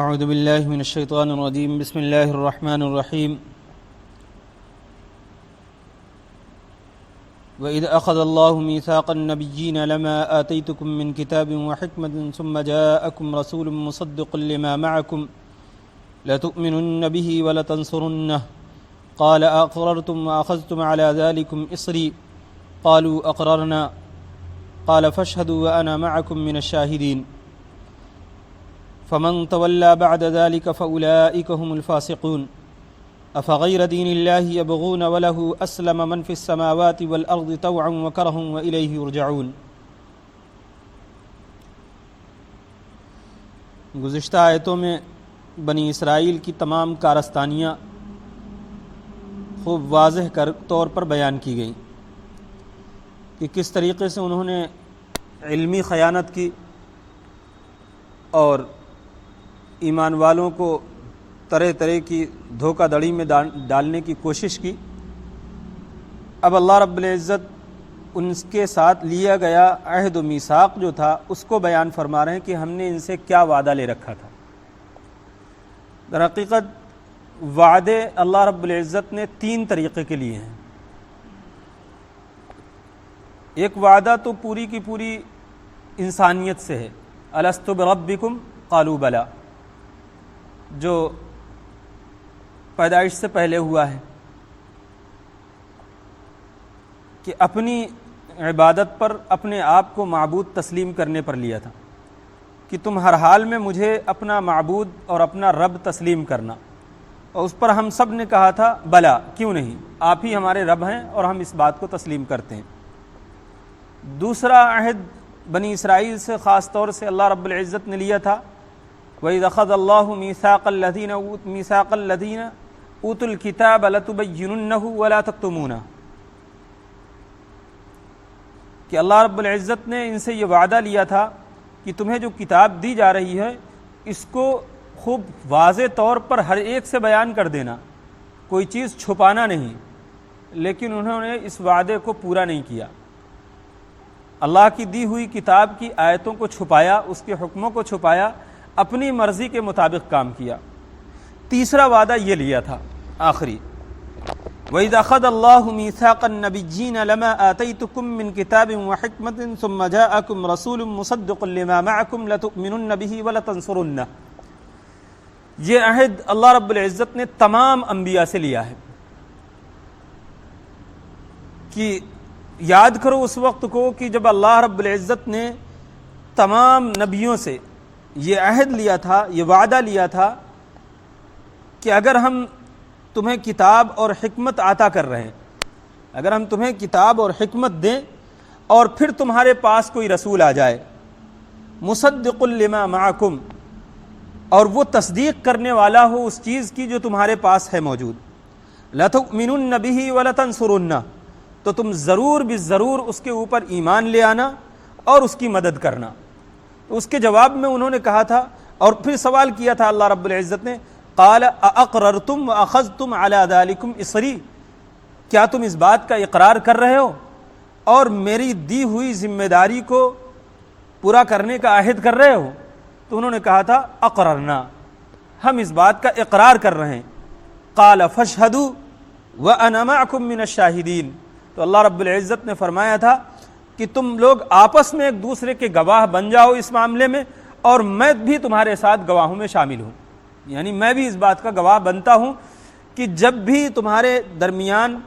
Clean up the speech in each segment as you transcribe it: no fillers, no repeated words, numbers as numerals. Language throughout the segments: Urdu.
اعوذ باللہ من الشیطان الرجیم بسم اللہ الرحمن الرحیم وَإِذْ أَخَذَ اللَّهُ مِيثَاقَ النَّبِيِّينَ لَمَا آتَيْتُكُم مِّن كِتَابٍ وَحِكْمَةٍ ثُمَّ جَاءَكُمْ رَسُولٌ مُّصَدِّقٌ لِّمَا مَعَكُمْ لَتُؤْمِنُنَّ بِهِ وَلَتَنصُرُنَّهُ قَالَ أَقْرَرْتُمْ وَأَخَذْتُمْ عَلَى ذَلِكُمْ إِصْرِي قَالُوا أَقْرَرْنَا قَالَ فَاشْهَدُوا وَأَنَا مَعَكُمْ مِنَ الشَّاهِدِينَ فمن تولى بعد ذلك فأولئك هم الفاسقون أفغير دين الله يبغون وله أسلم من في السماوات والأرض طوعا وكرها وإليه يرجعون۔ گزشتہ آیتوں میں بنی اسرائیل کی تمام کارستانیاں خوب واضح طور پر بیان کی گئیں کہ کس طریقے سے انہوں نے علمی خیانت کی اور ایمان والوں کو طرح طرح کی دھوکہ دڑی میں ڈالنے کی کوشش کی۔ اب اللہ رب العزت ان کے ساتھ لیا گیا عہد و میثاق جو تھا اس کو بیان فرما رہے ہیں کہ ہم نے ان سے کیا وعدہ لے رکھا تھا۔ در حقیقت وعدے اللہ رب العزت نے تین طریقے کے لیے ہیں۔ ایک وعدہ تو پوری کی پوری انسانیت سے ہے، الست بربکم قالوا بلا، جو پیدائش سے پہلے ہوا ہے کہ اپنی عبادت پر اپنے آپ کو معبود تسلیم کرنے پر لیا تھا کہ تم ہر حال میں مجھے اپنا معبود اور اپنا رب تسلیم کرنا، اور اس پر ہم سب نے کہا تھا بلا، کیوں نہیں، آپ ہی ہمارے رب ہیں اور ہم اس بات کو تسلیم کرتے ہیں۔ دوسرا عہد بنی اسرائیل سے خاص طور سے اللہ رب العزت نے لیا تھا، وَإِذْ أَخَذَ اللَّهُ مِيثَاقَ الَّذِينَ أُوتُوا الْكِتَابَ لَتُبَيِّنُنَّهُ وَلَا تَكْتُمُونَهُ، کہ اللہ رب العزت نے ان سے یہ وعدہ لیا تھا کہ تمہیں جو کتاب دی جا رہی ہے اس کو خوب واضح طور پر ہر ایک سے بیان کر دینا، کوئی چیز چھپانا نہیں، لیکن انہوں نے اس وعدے کو پورا نہیں کیا۔ اللہ کی دی ہوئی کتاب کی آیتوں کو چھپایا، اس کے حکموں کو چھپایا، اپنی مرضی کے مطابق کام کیا۔ تیسرا وعدہ یہ لیا تھا آخری، وَإِذْ أَخَذَ اللَّهُ مِيثَاقَ النَّبِيِّينَ لَمَا آتَيْتُكُم مِّن كِتَابٍ وَحِكْمَةٍ ثُمَّ جَاءَكُمْ رَسُولٌ مُّصَدِّقٌ لِّمَا مَعَكُمْ لَتُؤْمِنُنَّ بِهِ وَلَتَنصُرُنَّهُ۔ یہ عہد اللہ رب العزت نے تمام انبیاء سے لیا ہے کہ یاد کرو اس وقت کو کہ جب اللہ رب العزت نے تمام نبیوں سے یہ عہد لیا تھا، یہ وعدہ لیا تھا کہ اگر ہم تمہیں کتاب اور حکمت عطا کر رہے ہیں، اگر ہم تمہیں کتاب اور حکمت دیں اور پھر تمہارے پاس کوئی رسول آ جائے مصدق لما معکم، اور وہ تصدیق کرنے والا ہو اس چیز کی جو تمہارے پاس ہے موجود، لَتُؤْمِنُنَّ بِهِ وَلَتَنْصُرُنَّهُ، تو تم ضرور بالضرور اس کے اوپر ایمان لے آنا اور اس کی مدد کرنا۔ تو اس کے جواب میں انہوں نے کہا تھا اور پھر سوال کیا تھا اللہ رب العزت نے، قال اقررتم واخذتم على ذلكم اصری، کیا تم اس بات کا اقرار کر رہے ہو اور میری دی ہوئی ذمہ داری کو پورا کرنے کا عہد کر رہے ہو؟ تو انہوں نے کہا تھا اقررنا، ہم اس بات کا اقرار کر رہے ہیں۔ قال فاشهدوا وانا معكم من الشاهدين، تو اللہ رب العزت نے فرمایا تھا کہ تم لوگ آپس میں ایک دوسرے کے گواہ بن جاؤ اس معاملے میں، اور میں بھی تمہارے ساتھ گواہوں میں شامل ہوں، یعنی میں بھی اس بات کا گواہ بنتا ہوں کہ جب بھی تمہارے درمیان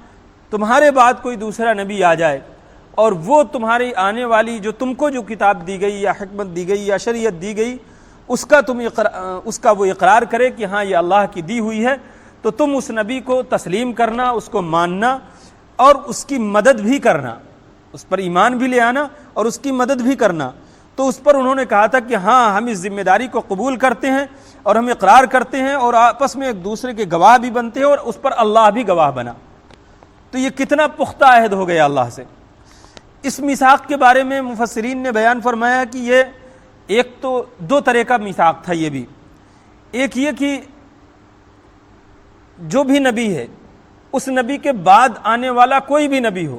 تمہارے بعد کوئی دوسرا نبی آ جائے اور وہ تمہاری آنے والی جو تم کو جو کتاب دی گئی یا حکمت دی گئی یا شریعت دی گئی اس کا وہ اقرار کرے کہ ہاں یہ اللہ کی دی ہوئی ہے، تو تم اس نبی کو تسلیم کرنا، اس کو ماننا اور اس کی مدد بھی کرنا، اس پر ایمان بھی لے آنا اور اس کی مدد بھی کرنا۔ تو اس پر انہوں نے کہا تھا کہ ہاں ہم اس ذمہ داری کو قبول کرتے ہیں اور ہم اقرار کرتے ہیں اور آپس میں ایک دوسرے کے گواہ بھی بنتے ہیں، اور اس پر اللہ بھی گواہ بنا۔ تو یہ کتنا پختہ عہد ہو گیا اللہ سے۔ اس میثاق کے بارے میں مفسرین نے بیان فرمایا کہ یہ ایک تو دو طرح کا میثاق تھا، یہ بھی ایک یہ کہ جو بھی نبی ہے اس نبی کے بعد آنے والا کوئی بھی نبی ہو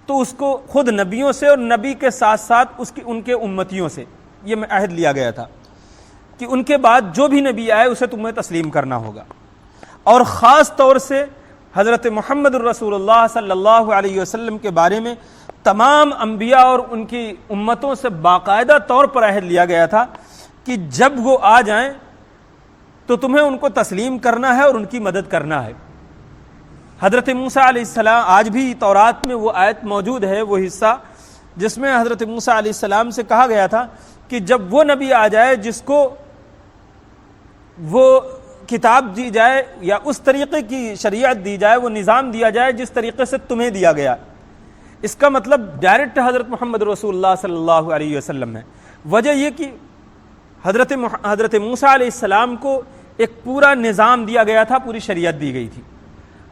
تو اس کو خود نبیوں سے اور نبی کے ساتھ ساتھ ان کے امتیوں سے یہ عہد لیا گیا تھا کہ ان کے بعد جو بھی نبی آئے اسے تمہیں تسلیم کرنا ہوگا، اور خاص طور سے حضرت محمد الرسول اللہ صلی اللہ علیہ وسلم کے بارے میں تمام انبیاء اور ان کی امتوں سے باقاعدہ طور پر عہد لیا گیا تھا کہ جب وہ آ جائیں تو تمہیں ان کو تسلیم کرنا ہے اور ان کی مدد کرنا ہے۔ حضرت موسیٰ علیہ السلام، آج بھی تورات میں وہ آیت موجود ہے، وہ حصہ جس میں حضرت موسیٰ علیہ السلام سے کہا گیا تھا کہ جب وہ نبی آ جائے جس کو وہ کتاب دی جائے یا اس طریقے کی شریعت دی جائے، وہ نظام دیا جائے جس طریقے سے تمہیں دیا گیا۔ اس کا مطلب ڈائریکٹ حضرت محمد رسول اللہ صلی اللہ علیہ وسلم ہے۔ وجہ یہ کہ حضرت موسیٰ علیہ السلام کو ایک پورا نظام دیا گیا تھا، پوری شریعت دی گئی تھی۔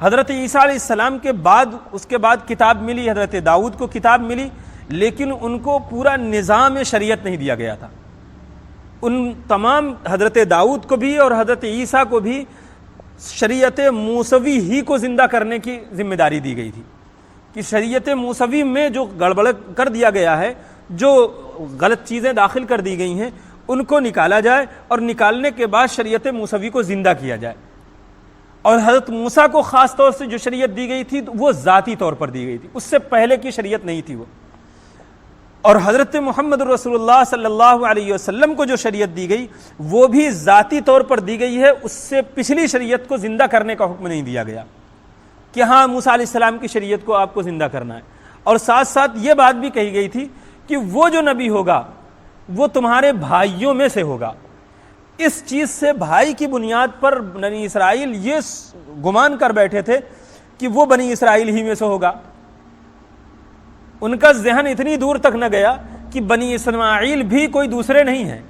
حضرت عیسیٰ علیہ السلام کے بعد اس کے بعد کتاب ملی، حضرت داؤد کو کتاب ملی، لیکن ان کو پورا نظام شریعت نہیں دیا گیا تھا۔ ان تمام حضرت داؤد کو بھی اور حضرت عیسیٰ کو بھی شریعت موسوی ہی کو زندہ کرنے کی ذمہ داری دی گئی تھی کہ شریعت موسوی میں جو گڑبڑ کر دیا گیا ہے، جو غلط چیزیں داخل کر دی گئی ہیں، ان کو نکالا جائے اور نکالنے کے بعد شریعت موسوی کو زندہ کیا جائے۔ اور حضرت موسیٰ کو خاص طور سے جو شریعت دی گئی تھی وہ ذاتی طور پر دی گئی تھی، اس سے پہلے کی شریعت نہیں تھی وہ۔ اور حضرت محمد رسول اللہ صلی اللہ علیہ وسلم کو جو شریعت دی گئی وہ بھی ذاتی طور پر دی گئی ہے، اس سے پچھلی شریعت کو زندہ کرنے کا حکم نہیں دیا گیا کہ ہاں موسیٰ علیہ السلام کی شریعت کو آپ کو زندہ کرنا ہے۔ اور ساتھ ساتھ یہ بات بھی کہی گئی تھی کہ وہ جو نبی ہوگا وہ تمہارے بھائیوں میں سے ہوگا۔ اس چیز سے بھائی کی بنیاد پر بنی اسرائیل یہ گمان کر بیٹھے تھے کہ وہ بنی اسرائیل ہی میں سے ہوگا۔ ان کا ذہن اتنی دور تک نہ گیا کہ بنی اسماعیل بھی کوئی دوسرے نہیں ہیں،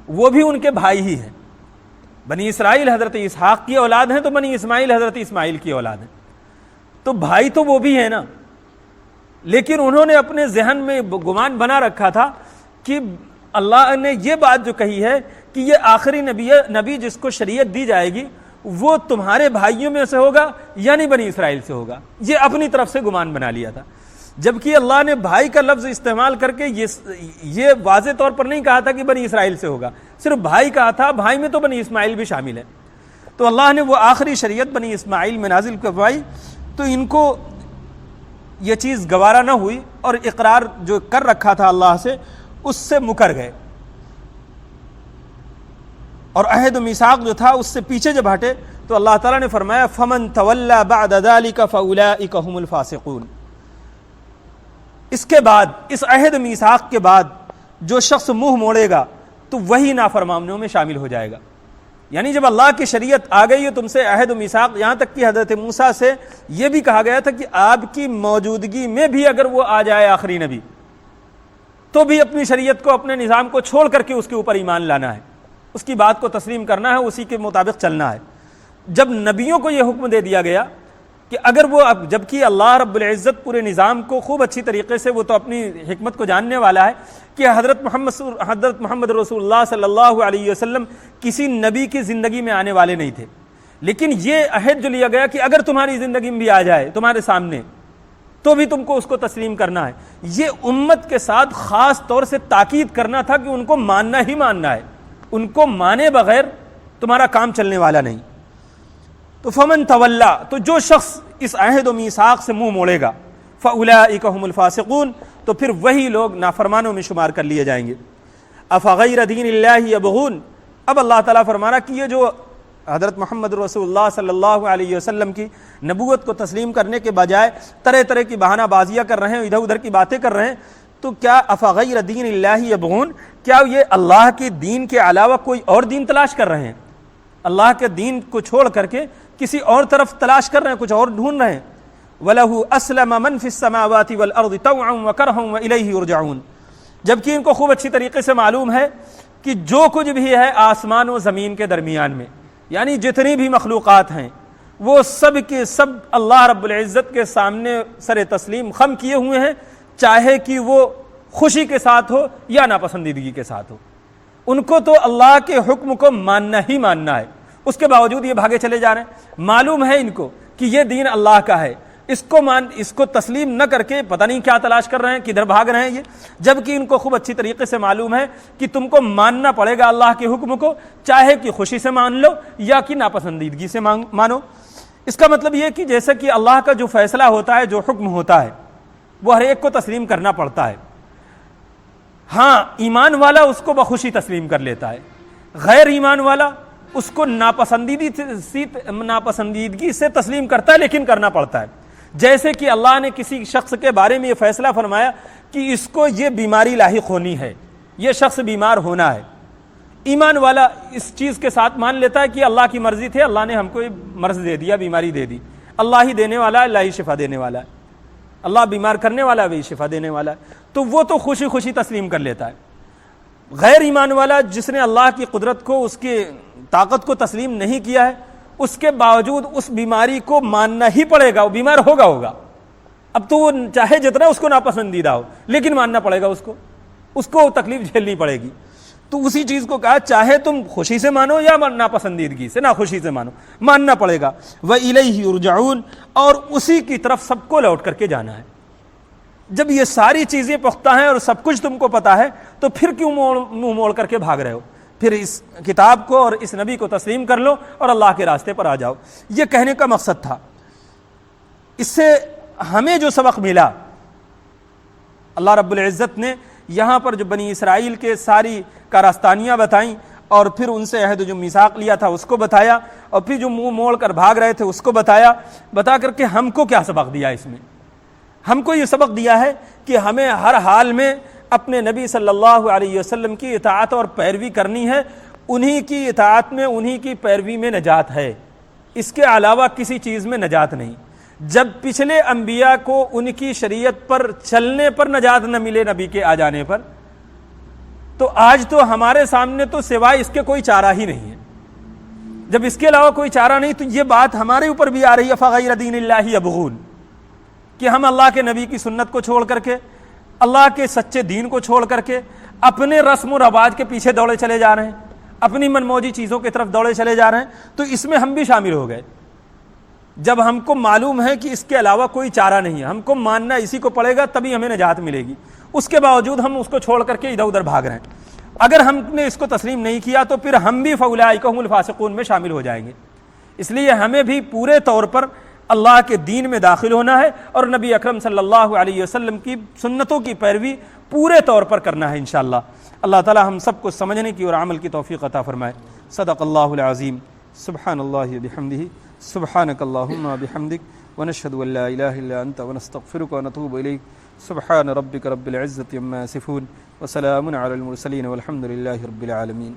وہ بھی ان کے بھائی ہی ہیں۔ بنی اسرائیل حضرت اسحاق کی اولاد ہیں تو بنی اسماعیل حضرت اسماعیل کی اولاد ہیں، تو بھائی تو وہ بھی ہیں نا۔ لیکن انہوں نے اپنے ذہن میں گمان بنا رکھا تھا کہ اللہ نے یہ بات جو کہی ہے کہ یہ آخری نبی جس کو شریعت دی جائے گی وہ تمہارے بھائیوں میں سے ہوگا یعنی بنی اسرائیل سے ہوگا، یہ اپنی طرف سے گمان بنا لیا تھا۔ جبکہ اللہ نے بھائی کا لفظ استعمال کر کے یہ واضح طور پر نہیں کہا تھا کہ بنی اسرائیل سے ہوگا، صرف بھائی کہا تھا، بھائی میں تو بنی اسماعیل بھی شامل ہے۔ تو اللہ نے وہ آخری شریعت بنی اسماعیل میں نازل کروائی، تو ان کو یہ چیز گوارا نہ ہوئی اور اقرار جو کر رکھا تھا اللہ سے اس سے مکر گئے، اور عہد و میثاق جو تھا اس سے پیچھے جب ہٹے تو اللہ تعالیٰ نے فرمایا فَمَن تَوَلَّى بَعْدَ ذَلِكَ فَأُولَئِكَ هُمُ الْفَاسِقُونَ۔ اس کے بعد، اس عہد و میثاق کے بعد جو شخص منہ موڑے گا تو وہی نافرمانوں میں شامل ہو جائے گا۔ یعنی جب اللہ کی شریعت آ گئی ہے تم سے عہد و میثاق، یہاں تک کہ حضرت موسیٰ سے یہ بھی کہا گیا تھا کہ آپ کی موجودگی میں بھی اگر وہ آ جائے آخری نبی تو بھی اپنی شریعت کو، اپنے نظام کو چھوڑ کر کے اس کے اوپر ایمان لانا ہے، اس کی بات کو تسلیم کرنا ہے، اسی کے مطابق چلنا ہے۔ جب نبیوں کو یہ حکم دے دیا گیا کہ اگر وہ جبکہ اللہ رب العزت پورے نظام کو خوب اچھی طریقے سے، وہ تو اپنی حکمت کو جاننے والا ہے کہ حضرت محمد رسول اللہ صلی اللہ علیہ وسلم کسی نبی کی زندگی میں آنے والے نہیں تھے، لیکن یہ عہد جو لیا گیا کہ اگر تمہاری زندگی میں بھی آ جائے تمہارے سامنے تو بھی تم کو اس کو تسلیم کرنا ہے، یہ امت کے ساتھ خاص طور سے تاکید کرنا تھا کہ ان کو ماننا ہی ماننا ہے، ان کو مانے بغیر تمہارا کام چلنے والا نہیں۔ تو فمن تولا، تو جو شخص اس عہد و میثاق سے منہ موڑے گا، فاولئک هم الفاسقون، تو پھر وہی لوگ نافرمانوں میں شمار کر لیے جائیں گے۔ افغیر دین اللہ یبغون، اب اللہ تعالیٰ فرما رہا کہ یہ جو حضرت محمد رسول اللہ صلی اللہ علیہ وسلم کی نبوت کو تسلیم کرنے کے بجائے طرح طرح کی بہانہ بازیاں کر رہے ہیں، ادھر ادھر کی باتیں کر رہے ہیں، تو کیا افغیر دین اللہ یبغون، کیا یہ اللہ کے دین کے علاوہ کوئی اور دین تلاش کر رہے ہیں؟ اللہ کے دین کو چھوڑ کر کے کسی اور طرف تلاش کر رہے ہیں، کچھ اور ڈھونڈ رہے ہیں۔ وَلَهُ أَسْلَمَ مَنْ فِي السَّمَاوَاتِ وَالْأَرْضِ طَوْعًا وَكَرْهًا وَإِلَيْهِ يُرْجَعُونَ، جبکہ ان کو خوب اچھی طریقے سے معلوم ہے کہ جو کچھ بھی ہے آسمان و زمین کے درمیان میں، یعنی جتنی بھی مخلوقات ہیں وہ سب کے سب اللہ رب العزت کے سامنے سر تسلیم خم کیے ہوئے ہیں، چاہے کہ وہ خوشی کے ساتھ ہو یا ناپسندیدگی کے ساتھ ہو، ان کو تو اللہ کے حکم کو ماننا ہی ماننا ہے۔ اس کے باوجود یہ بھاگے چلے جا رہے ہیں، معلوم ہے ان کو کہ یہ دین اللہ کا ہے، اس کو تسلیم نہ کر کے پتہ نہیں کیا تلاش کر رہے ہیں، کدھر بھاگ رہے ہیں یہ، جبکہ ان کو خوب اچھی طریقے سے معلوم ہے کہ تم کو ماننا پڑے گا اللہ کے حکم کو، چاہے کہ خوشی سے مان لو یا کہ ناپسندیدگی سے مانو۔ اس کا مطلب یہ کہ جیسا کہ اللہ کا جو فیصلہ ہوتا ہے، جو حکم ہوتا ہے، وہ ہر ایک کو تسلیم کرنا پڑتا ہے۔ ہاں ایمان والا اس کو بخوشی تسلیم کر لیتا ہے، غیر ایمان والا اس کو ناپسندیدگی سے تسلیم کرتا ہے، لیکن کرنا پڑتا ہے۔ جیسے کہ اللہ نے کسی شخص کے بارے میں یہ فیصلہ فرمایا کہ اس کو یہ بیماری لاحق ہونی ہے، یہ شخص بیمار ہونا ہے، ایمان والا اس چیز کے ساتھ مان لیتا ہے کہ اللہ کی مرضی تھی، اللہ نے ہم کو یہ مرض دے دیا، بیماری دے دی، اللہ ہی دینے والا ہے، اللہ ہی شفا دینے والا ہے، اللہ بیمار کرنے والا ہے، وہی شفا دینے والا ہے، تو وہ تو خوشی خوشی تسلیم کر لیتا ہے۔ غیر ایمان والا جس نے اللہ کی قدرت کو، اس کی طاقت کو تسلیم نہیں کیا ہے، اس کے باوجود اس بیماری کو ماننا ہی پڑے گا، وہ بیمار ہوگا۔ اب تو وہ چاہے جتنا اس کو ناپسندیدہ ہو، لیکن ماننا پڑے گا، اس کو تکلیف جھیلنی پڑے گی۔ تو اسی چیز کو کہا چاہے تم خوشی سے مانو یا ناپسندیدگی سے، ناخوشی سے مانو، ماننا پڑے گا۔ وَإِلَيْهِ يُرْجَعُونَ، اور اسی کی طرف سب کو لوٹ کر کے جانا ہے۔ جب یہ ساری چیزیں پختہ ہیں اور سب کچھ تم کو پتا ہے، تو پھر کیوں منہ موڑ کر کے بھاگ رہے ہو؟ پھر اس کتاب کو اور اس نبی کو تسلیم کر لو اور اللہ کے راستے پر آ جاؤ۔ یہ کہنے کا مقصد تھا۔ اس سے ہمیں جو سبق ملا، اللہ رب العزت نے یہاں پر جو بنی اسرائیل کے ساری کارستانیاں بتائیں، اور پھر ان سے عہد و جو میثاق لیا تھا اس کو بتایا، اور پھر جو منہ موڑ کر بھاگ رہے تھے اس کو بتا کر کے ہم کو کیا سبق دیا؟ اس میں ہم کو یہ سبق دیا ہے کہ ہمیں ہر حال میں اپنے نبی صلی اللہ علیہ وسلم کی اطاعت اور پیروی کرنی ہے۔ انہی کی اطاعت میں، انہی کی پیروی میں نجات ہے، اس کے علاوہ کسی چیز میں نجات نہیں۔ جب پچھلے انبیاء کو ان کی شریعت پر چلنے پر نجات نہ ملے نبی کے آ جانے پر، تو آج تو ہمارے سامنے تو سوائے اس کے کوئی چارہ ہی نہیں ہے۔ جب اس کے علاوہ کوئی چارہ نہیں، تو یہ بات ہمارے اوپر بھی آ رہی ہے، فغیر دین اللہ یبغون، کہ ہم اللہ کے نبی کی سنت کو چھوڑ کر کے، اللہ کے سچے دین کو چھوڑ کر کے اپنے رسم و رواج کے پیچھے دوڑے چلے جا رہے ہیں، اپنی منموجی چیزوں کی طرف دوڑے چلے جا رہے ہیں۔ تو اس میں ہم بھی شامل ہو گئے۔ جب ہم کو معلوم ہے کہ اس کے علاوہ کوئی چارہ نہیں ہے، ہم کو ماننا اسی کو پڑے گا، تبھی ہمیں نجات ملے گی، اس کے باوجود ہم اس کو چھوڑ کر کے ادھر ادھر بھاگ رہے ہیں۔ اگر ہم نے اس کو تسلیم نہیں کیا تو پھر ہم بھی فاولئک هم الفاسقون میں شامل ہو جائیں گے۔ اس لیے ہمیں بھی پورے طور پر اللہ کے دین میں داخل ہونا ہے، اور نبی اکرم صلی اللہ علیہ وسلم کی سنتوں کی پیروی پورے طور پر کرنا ہے انشاءاللہ۔ اللہ تعالی ہم سب کو سمجھنے کی اور عمل کی توفیق عطا فرمائے۔ صدق اللہ العظیم۔ سبحان اللہ بحمدہ، سبحانک اللہم بحمدک، ونشہد ان لا الہ الا انت، ونستغفرک ونتوب الیک۔ سبحان ربک رب العزۃ عما یصفون، وسلام علی المرسلین، والحمد للہ رب العالمین۔